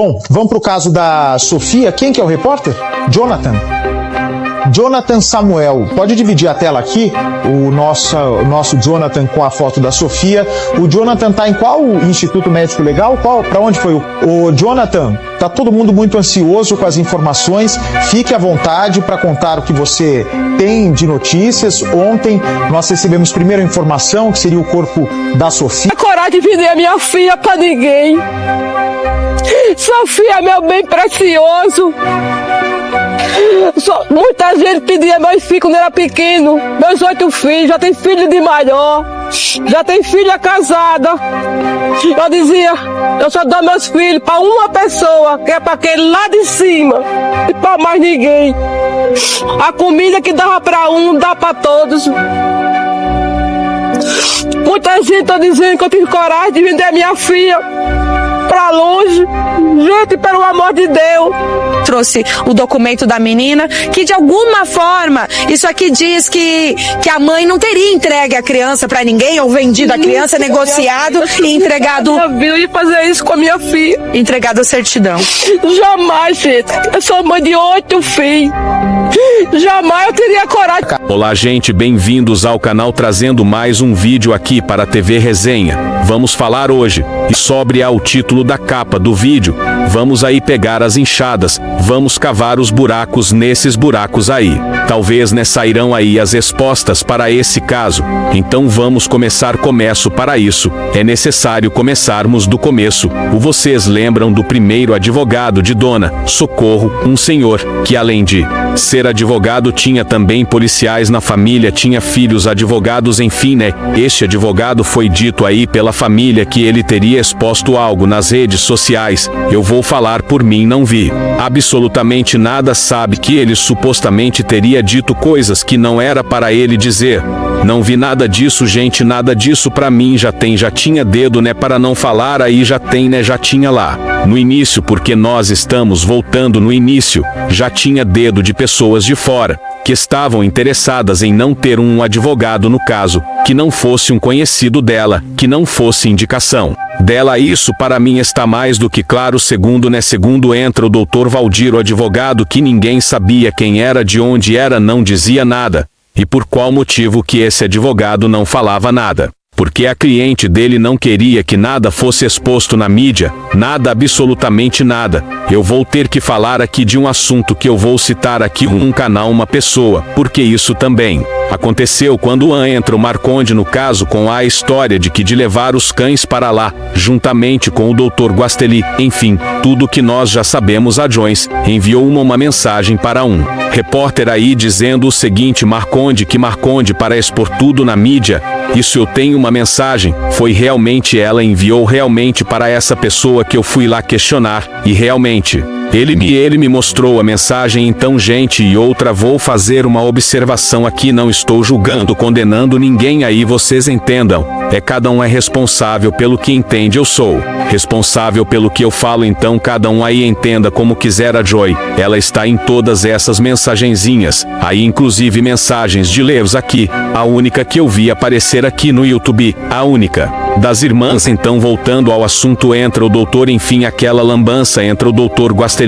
Bom, vamos para o caso da Sofia. Quem que é o repórter? Jonathan Samuel. Pode dividir a tela aqui, o nosso Jonathan com a foto da Sofia. O Jonathan está em qual Instituto Médico Legal? Para onde foi o Jonathan? Tá todo mundo muito ansioso com as informações. Fique à vontade para contar o que você tem de notícias. Ontem nós recebemos primeira informação, que seria o corpo da Sofia. A coragem de vender a minha filha para ninguém. Sofia, meu bem precioso. Muita gente pedia meus filhos quando era pequeno. Meus 8 filhos, já tem filho de maior, já tem filha casada. Eu dizia, eu só dou meus filhos para uma pessoa, que é para aquele lá de cima, e para mais ninguém. A comida que dava para um, dá para todos. Muita gente tá dizendo que eu tive coragem de vender minha filha pra longe. Gente, pelo amor de Deus. Trouxe o documento da menina, que de alguma forma, isso aqui diz que a mãe não teria entregue a criança pra ninguém, ou vendido a criança, negociado e entregado... Eu ia fazer isso com a minha filha. Entregado a certidão. Jamais, gente. Eu sou mãe de 8 filhos. Jamais eu teria coragem. Olá, gente, bem-vindos ao canal trazendo mais um vídeo aqui para a TV Resenha. Vamos falar hoje, e sobre ao título da capa do vídeo, vamos aí pegar as enxadas, vamos cavar os buracos nesses buracos aí. Talvez sairão aí as respostas para esse caso. Então vamos começar. Começo para isso. É necessário começarmos do começo. Vocês lembram do primeiro advogado de Dona Socorro, um senhor que além de ser advogado tinha também policiais na família, tinha filhos advogados, enfim, né? Este advogado foi dito aí pela família que ele teria exposto algo nas redes sociais. Eu vou falar por mim, não vi absolutamente nada. Sabe que ele supostamente teria dito coisas que não era para ele dizer. Não vi nada disso, gente, nada disso. Pra mim já tinha dedo, né, para não falar. Aí já tem, né, já tinha lá no início, porque nós estamos voltando no início. Já tinha dedo de pessoas de fora que estavam interessadas em não ter um advogado no caso, que não fosse um conhecido dela, que não fosse indicação dela. Isso para mim está mais do que claro. Segundo entra o Dr. Valdir, o advogado que ninguém sabia quem era, de onde era, não dizia nada. E por qual motivo que esse advogado não falava nada? Porque a cliente dele não queria que nada fosse exposto na mídia, nada, absolutamente nada. Eu vou ter que falar aqui de um assunto que eu vou citar aqui, um canal, uma pessoa, porque isso também aconteceu quando entra o Marconde no caso, com a história de levar os cães para lá, juntamente com o Dr. Guasteli. Enfim, tudo que nós já sabemos. A Joyce enviou uma mensagem para um repórter aí dizendo o seguinte: Marconde, para expor tudo na mídia. Isso eu tenho uma mensagem, foi realmente ela enviou realmente para essa pessoa que eu fui lá questionar, e realmente ele me mostrou a mensagem. Então, gente, e outra, vou fazer uma observação aqui, não estou julgando, condenando ninguém aí, vocês entendam, cada um é responsável pelo que entende. Eu sou responsável pelo que eu falo, então cada um aí entenda como quiser. A Joy, ela está em todas essas mensagenzinhas aí, inclusive mensagens de Leus aqui, a única que eu vi aparecer aqui no YouTube, a única das irmãs. Então, voltando ao assunto, entra o doutor, enfim, aquela lambança, entra o Dr. Guasteli.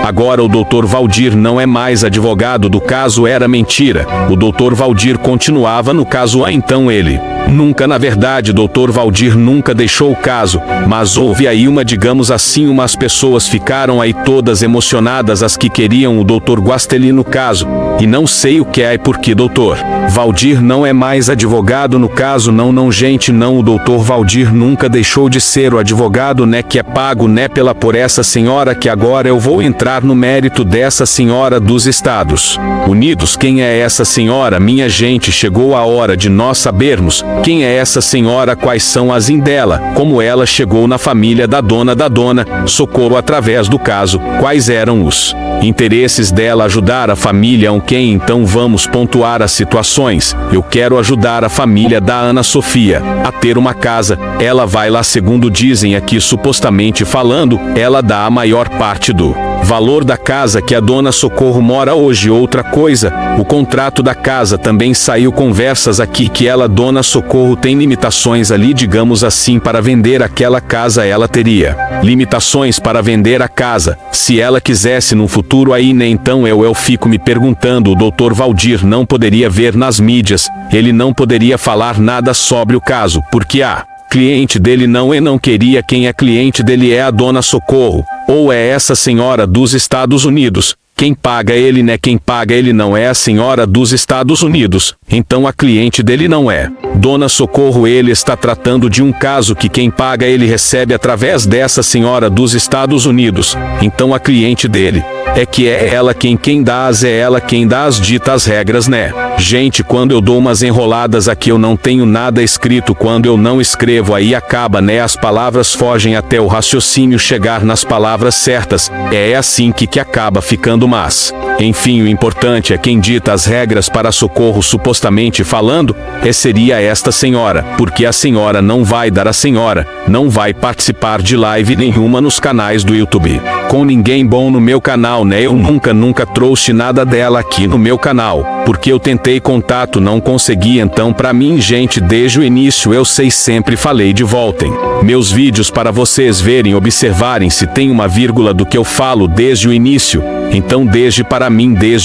Agora o Dr. Valdir não é mais advogado do caso, era mentira. O Dr. Valdir continuava no caso. Então ele nunca, na verdade, Dr. Valdir nunca deixou o caso, mas houve aí digamos assim, umas pessoas ficaram aí todas emocionadas, as que queriam o Dr. Guasteli no caso, e não sei o que é, porque Dr. Valdir não é mais advogado no caso. Não, gente, não, o Dr. Valdir nunca deixou de ser o advogado, né, que é pago, né, por essa senhora, que agora eu vou entrar no mérito dessa senhora dos Estados Unidos. Quem é essa senhora, minha gente? Chegou a hora de nós sabermos quem é essa senhora, quais são as dela, como ela chegou na família da Dona Socorro através do caso, quais eram os interesses dela, ajudar a família. Quem? Então vamos pontuar as situações. Eu quero ajudar a família da Ana Sofia a ter uma casa. Ela vai lá, segundo dizem aqui, supostamente falando, ela dá a maior parte do Valor da casa que a dona Socorro mora hoje. Outra coisa, o contrato da casa também saiu conversas aqui que ela, dona Socorro, tem limitações ali, digamos assim, para vender aquela casa ela teria limitações para vender a casa, se ela quisesse no futuro aí, né? Então eu fico me perguntando, o doutor Valdir não poderia ver nas mídias, ele não poderia falar nada sobre o caso, porque a cliente dele não queria. Quem é cliente dele é a dona Socorro, ou é essa senhora dos Estados Unidos. Quem paga ele, né? Quem paga ele não é a senhora dos Estados Unidos, então a cliente dele não é dona Socorro. Ele está tratando de um caso que quem paga ele recebe através dessa senhora dos Estados Unidos, então a cliente dele é ela quem dá as ditas regras, né? Gente, quando eu dou umas enroladas aqui eu não tenho nada escrito, quando eu não escrevo aí acaba, né? As palavras fogem até o raciocínio chegar nas palavras certas, é assim que acaba ficando, mas enfim, o importante é quem dita as regras para Socorro, supostamente falando, seria esta senhora, porque a senhora não vai não vai participar de live nenhuma nos canais do YouTube, com ninguém bom no meu canal, né? Eu nunca trouxe nada dela aqui no meu canal, porque eu tentei contato, não consegui. Então pra mim, gente, desde o início eu sempre falei de voltem meus vídeos para vocês verem, observarem se tem uma vírgula do que eu falo desde o início. Então desde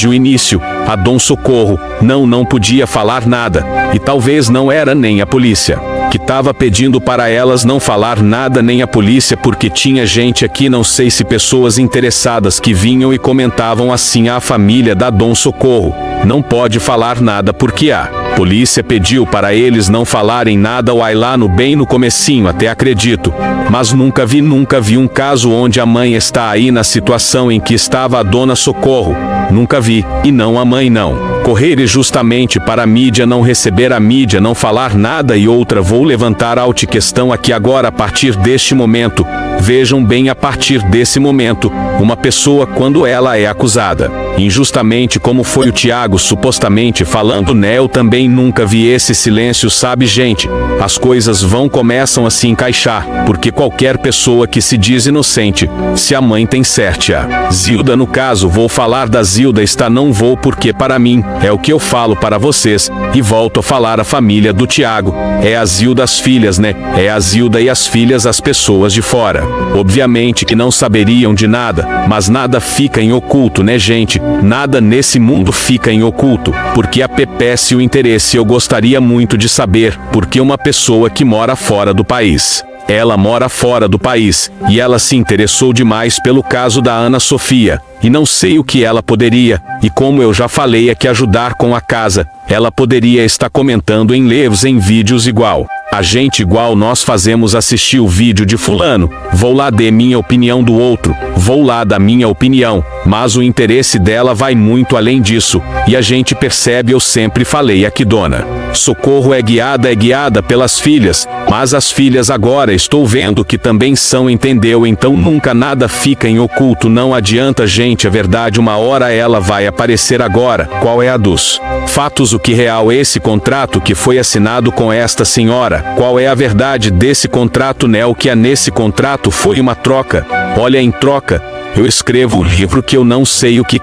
o início, a dona Socorro não podia falar nada, e talvez não era nem a polícia que estava pedindo para elas não falar nada, nem a polícia, porque tinha gente aqui, não sei se pessoas interessadas, que vinham e comentavam assim: a família da dona Socorro não pode falar nada porque a polícia pediu para eles não falarem nada. Uai, lá bem no comecinho até acredito, mas nunca vi um caso onde a mãe está aí na situação em que estava a dona Socorro, nunca vi, e não a mãe não correr justamente para a mídia, não receber a mídia, não falar nada. E outra, vou levantar a questão aqui agora, a partir deste momento, vejam bem, a partir desse momento, uma pessoa quando ela é acusada injustamente, como foi o Tiago supostamente falando, né? Eu também nunca vi esse silêncio, sabe, gente? As coisas começam a se encaixar, porque qualquer pessoa que se diz inocente, se a mãe tem certa, a Zilda no caso, vou falar da Zilda, não vou, porque para mim, é o que eu falo para vocês, e volto a falar, a família do Tiago, é a Zilda, as filhas, né? É a Zilda e as filhas, as pessoas de fora, obviamente que não saberiam de nada, mas nada fica em oculto, né, gente? Nada nesse mundo fica em oculto, porque apetece o interesse. Eu gostaria muito de saber, porque uma pessoa que mora fora do país, ela mora fora do país, e ela se interessou demais pelo caso da Ana Sofia, e não sei o que ela poderia, e como eu já falei aqui, ajudar com a casa. Ela poderia estar comentando em lives, em vídeos igual a gente, igual nós fazemos, assistir o vídeo de fulano, vou lá de minha opinião do outro, vou lá da minha opinião, mas o interesse dela vai muito além disso, e a gente percebe. Eu sempre falei aqui, dona Socorro é guiada pelas filhas, mas as filhas agora estou vendo que também são, entendeu? Então nunca nada fica em oculto, não adianta, gente, a verdade uma hora ela vai aparecer. Agora, qual é a dos fatos, o que real esse contrato que foi assinado com esta senhora? Qual é a verdade desse contrato, né? O que há nesse contrato foi uma troca. Olha, em troca, eu escrevo um livro que eu não sei o que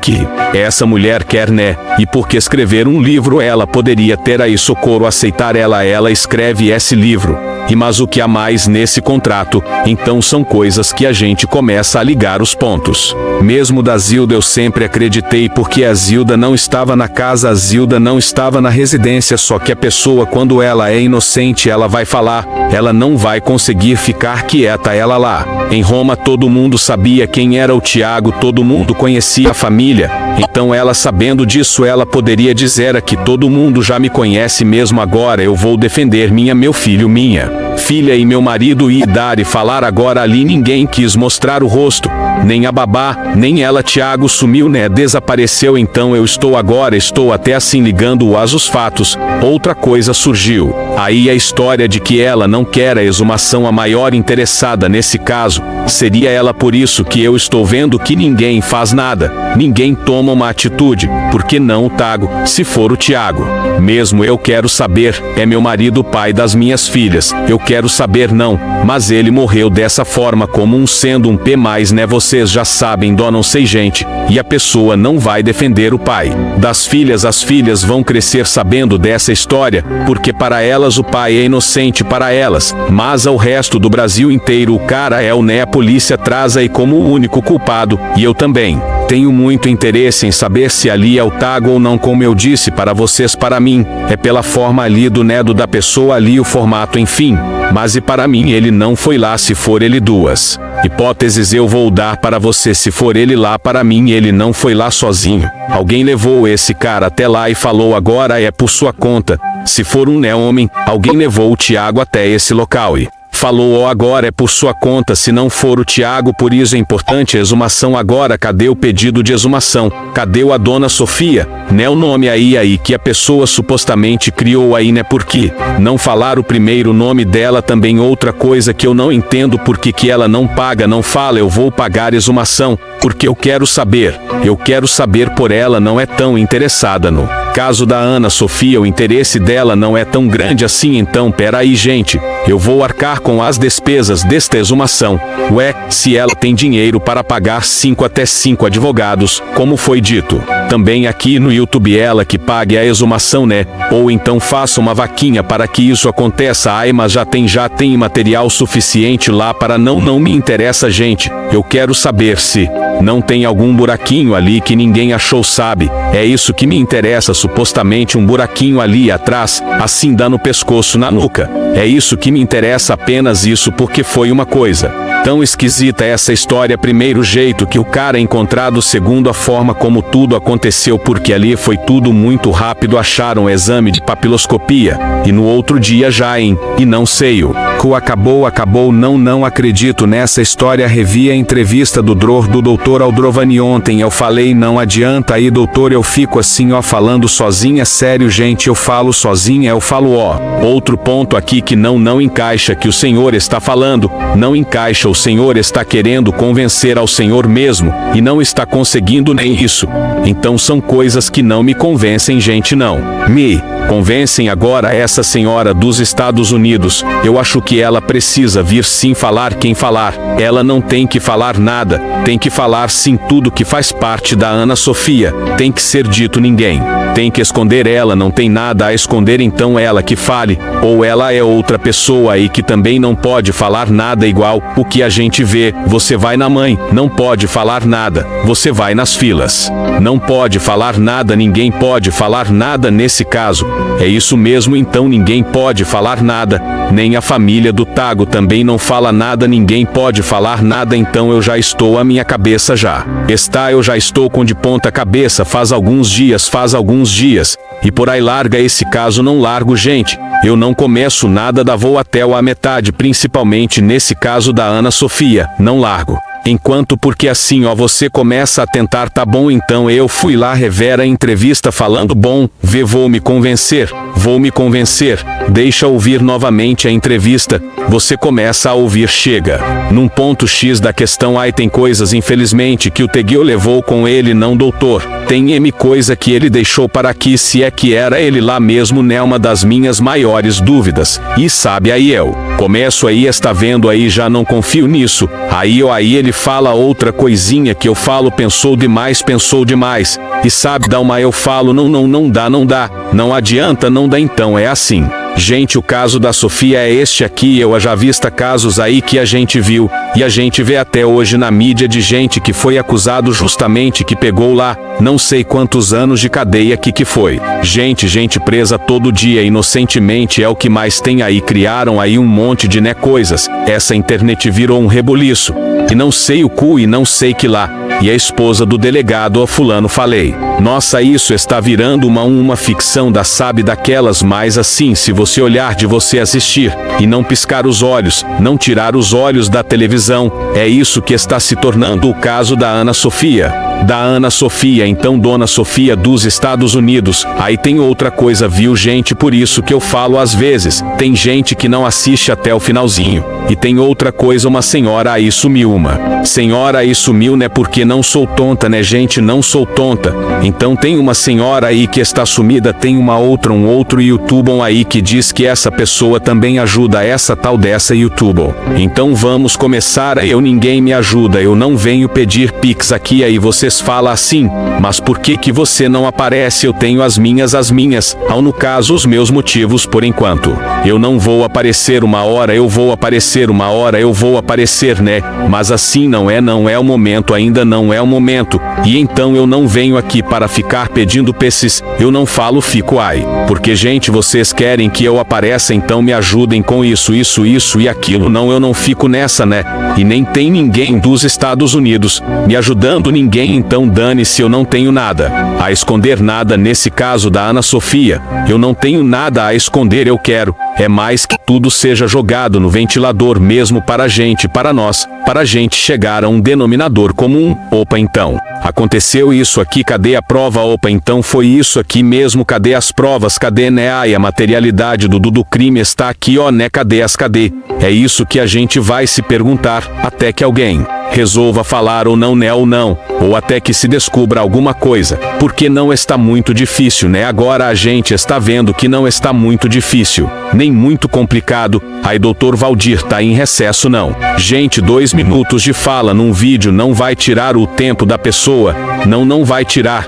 essa mulher quer, né? E porque escrever um livro ela poderia ter aí Socorro aceitar, ela escreve esse livro. E mas o que há mais nesse contrato? Então são coisas que a gente começa a ligar os pontos. Mesmo da Zilda eu sempre acreditei, porque a Zilda não estava na casa, a Zilda não estava na residência, só que a pessoa quando ela é inocente ela vai falar, ela não vai conseguir ficar quieta. Ela lá em Roma todo mundo sabia quem era o Tiago, todo mundo conhecia a família, então ela sabendo disso ela poderia dizer aqui, todo mundo já me conhece mesmo, agora eu vou defender meu filho, minha filha e meu marido, e dar e falar. Agora ali ninguém quis mostrar o rosto, nem a babá, nem ela. Tiago sumiu, né? Desapareceu. Então eu estou até assim ligando os fatos. Outra coisa surgiu aí, a história de que ela não quer a exumação. A maior interessada nesse caso seria ela, por isso que eu estou vendo que ninguém faz nada. ninguém toma uma atitude, por que não o Tago, se for o Tiago? Mesmo eu quero saber, é meu marido o pai das minhas filhas, eu quero saber não, mas ele morreu dessa forma como sendo um P+, né? Vocês já sabem, dó, não sei gente, e a pessoa não vai defender o pai das filhas. As filhas vão crescer sabendo dessa história, porque para elas o pai é inocente para elas, mas ao resto do Brasil inteiro o cara é o né? A polícia traz aí como o único culpado, e eu também tenho muito interesse em saber se ali é o Tago ou não. Como eu disse para vocês, para mim é pela forma ali do nedo da pessoa ali, o formato, enfim, mas e para mim ele não foi lá. Se for ele, duas hipóteses eu vou dar para você. Se for ele lá, para mim ele não foi lá sozinho, alguém levou esse cara até lá e falou agora é por sua conta. Se for um né homem, alguém levou o Tiago até esse local e falou agora é por sua conta. Se não for o Tiago, por isso é importante a exumação. Agora cadê o pedido de exumação? Cadê a dona Sofia? Né, o nome aí que a pessoa supostamente criou aí, né? Por que não falar o primeiro nome dela também? Outra coisa que eu não entendo, por que ela não paga, não fala eu vou pagar exumação, porque eu quero saber por ela não é tão interessada no caso da Ana Sofia, o interesse dela não é tão grande assim. Então peraí gente, eu vou arcar com as despesas desta exumação. Ué, se ela tem dinheiro para pagar 5 até 5 advogados, como foi dito também aqui no YouTube, ela que pague a exumação, né? Ou então faça uma vaquinha para que isso aconteça. Ai, mas já tem material suficiente lá para não me interessa gente, eu quero saber se não tem algum buraquinho ali que ninguém achou, sabe? É isso que me interessa, supostamente um buraquinho ali atrás, assim dá no pescoço, na nuca. É isso que me interessa, apenas isso, porque foi uma coisa tão esquisita essa história. Primeiro jeito que o cara é encontrado, segundo a forma como tudo aconteceu, porque ali foi tudo muito rápido. Acharam o exame de papiloscopia e no outro dia já e não sei o que acabou. Não acredito nessa história. Revi a entrevista do doutor Aldrovani ontem, eu falei não adianta aí doutor, eu fico assim ó falando sozinha, sério gente, eu falo sozinha, eu falo ó. Outro ponto aqui que não encaixa, que o senhor está falando, não encaixa. O senhor está querendo convencer ao senhor mesmo e não está conseguindo nem isso. Então são coisas que não me convencem gente, não me convencem. Agora essa senhora dos Estados Unidos, eu acho que ela precisa vir sim falar. Quem falar? Ela não tem que falar nada, tem que falar sim tudo que faz parte da Ana Sofia, tem que ser dito, ninguém tem que esconder, ela não tem nada a esconder, então ela que fale, ou ela é outra pessoa aí que também não pode falar nada igual o que a gente vê. Você vai na mãe, não pode falar nada, você vai nas filas, não pode falar nada, ninguém pode falar nada nesse caso, é isso mesmo, então ninguém pode falar nada, nem a família do Tago também não fala nada, ninguém pode falar nada. Então eu já estou, a minha cabeça eu já estou com de ponta cabeça faz alguns dias, e por aí larga esse caso, não largo gente, eu não começo nada da vou até a metade, principalmente nesse caso da Ana Sofia, não largo enquanto, porque assim ó você começa a tentar, tá bom, então eu fui lá rever a entrevista falando bom, vou me convencer, deixa ouvir novamente a entrevista, você começa a ouvir, chega num ponto X da questão, aí tem coisas infelizmente que o Teguio levou com ele, não doutor, tem M coisa que ele deixou para aqui, se é que era ele lá mesmo, né? Uma das minhas maiores dúvidas, e sabe, aí eu começo aí, está vendo aí, já não confio nisso, aí ele fala outra coisinha que eu falo, pensou demais, e sabe, dá uma, eu falo não dá, não adianta, não dá, então é assim. Gente, o caso da Sofia é este aqui, eu já vista casos aí que a gente viu, e a gente vê até hoje na mídia de gente que foi acusado justamente, que pegou lá, não sei quantos anos de cadeia que foi. Gente presa todo dia inocentemente, é o que mais tem aí, criaram aí um monte de coisas, essa internet virou um rebuliço, e não sei o cu e não sei que lá, e a esposa do delegado, a fulano, falei, nossa, isso está virando uma ficção da, sabe, daquelas, mais assim, se você olhar, de você assistir, e não piscar os olhos, não tirar os olhos da televisão, é isso que está se tornando o caso da Ana Sofia. Da Ana Sofia, então Dona Sofia dos Estados Unidos. Aí tem outra coisa, viu gente, por isso que eu falo às vezes, tem gente que não assiste até o finalzinho. E tem outra coisa, uma senhora aí sumiu, uma senhora aí sumiu, né, porque não sou tonta, né gente, não sou tonta. Então tem uma senhora aí que está sumida, tem uma outra, um outro YouTuber aí que diz que essa pessoa também ajuda essa tal dessa YouTuber. Então vamos começar, ninguém me ajuda, eu não venho pedir pix aqui, aí vocês falam assim, mas por que você não aparece? Eu tenho as minhas, ao no caso os meus motivos por enquanto. Eu não vou aparecer uma hora, eu vou aparecer uma hora, eu vou aparecer, né? Mas assim não é o momento, ainda não é o momento. E então eu não venho aqui para ficar pedindo peces, eu não falo fico ai. Porque gente, vocês querem que eu apareça, então me ajudem com isso e aquilo. Não, eu não fico nessa, né? E nem tem ninguém dos Estados Unidos me ajudando, ninguém, então dane-se, eu não tenho nada a esconder, nada nesse caso da Ana Sofia. Eu não tenho nada a esconder, eu quero é mais que tudo seja jogado no ventilador mesmo para a gente, para nós, para a gente chegar a um denominador comum. Opa, então, aconteceu isso aqui, cadê a prova? Opa, então foi isso aqui mesmo, cadê as provas? Cadê, né? Ai, a materialidade do crime está aqui, ó, né? Cadê? É isso que a gente vai se perguntar, até que alguém resolva falar ou não, né, ou até que se descubra alguma coisa, porque não está muito difícil, né? Agora a gente está vendo que não está muito difícil, nem muito complicado. Aí doutor Valdir tá em recesso, não. Gente, 2 minutos de fala num vídeo não vai tirar o tempo da pessoa, não vai tirar,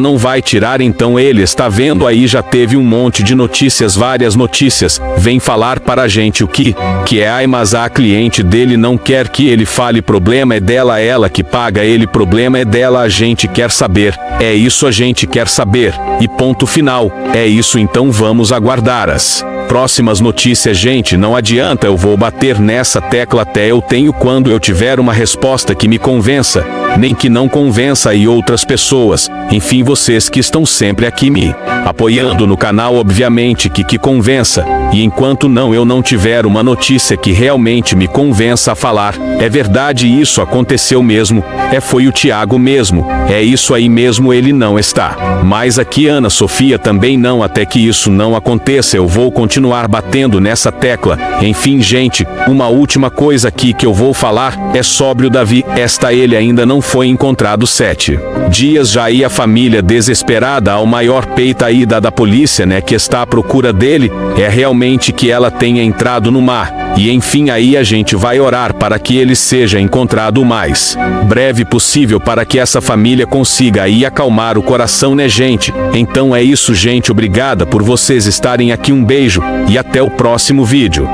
não vai tirar, então ele está vendo aí, já teve um monte de notícias, várias notícias, vem falar para a gente o que é, ai, mas a cliente dele não quer que ele fale, problema é dela, ela que paga ele, problema é dela, a gente quer saber, é isso, a gente quer saber, e ponto final, é isso, então vamos aguardar as próximas notícias, gente, não adianta, eu vou bater nessa tecla até eu tenho, quando eu tiver uma resposta que me convença, nem que não convença e outras pessoas, enfim, vocês que estão sempre aqui me apoiando no canal, obviamente que convença, e enquanto eu não tiver uma notícia que realmente me convença a falar, é verdade, isso aconteceu mesmo, foi o Thiago mesmo, é isso aí mesmo, ele não está mais aqui, Ana Sofia também não, até que isso não aconteça, eu vou continuar batendo nessa tecla. Enfim, gente, uma última coisa aqui que eu vou falar é sobre o Davi, ele ainda não foi encontrado 7 dias já, e a família desesperada, ao maior peita aí da polícia, né, que está à procura dele, é realmente que ela tenha entrado no mar, e enfim, aí a gente vai orar para que ele seja encontrado o mais breve possível, para que essa família consiga aí acalmar o coração, né, gente? Então é isso, gente, obrigada por vocês estarem aqui, um beijo, e até o próximo vídeo.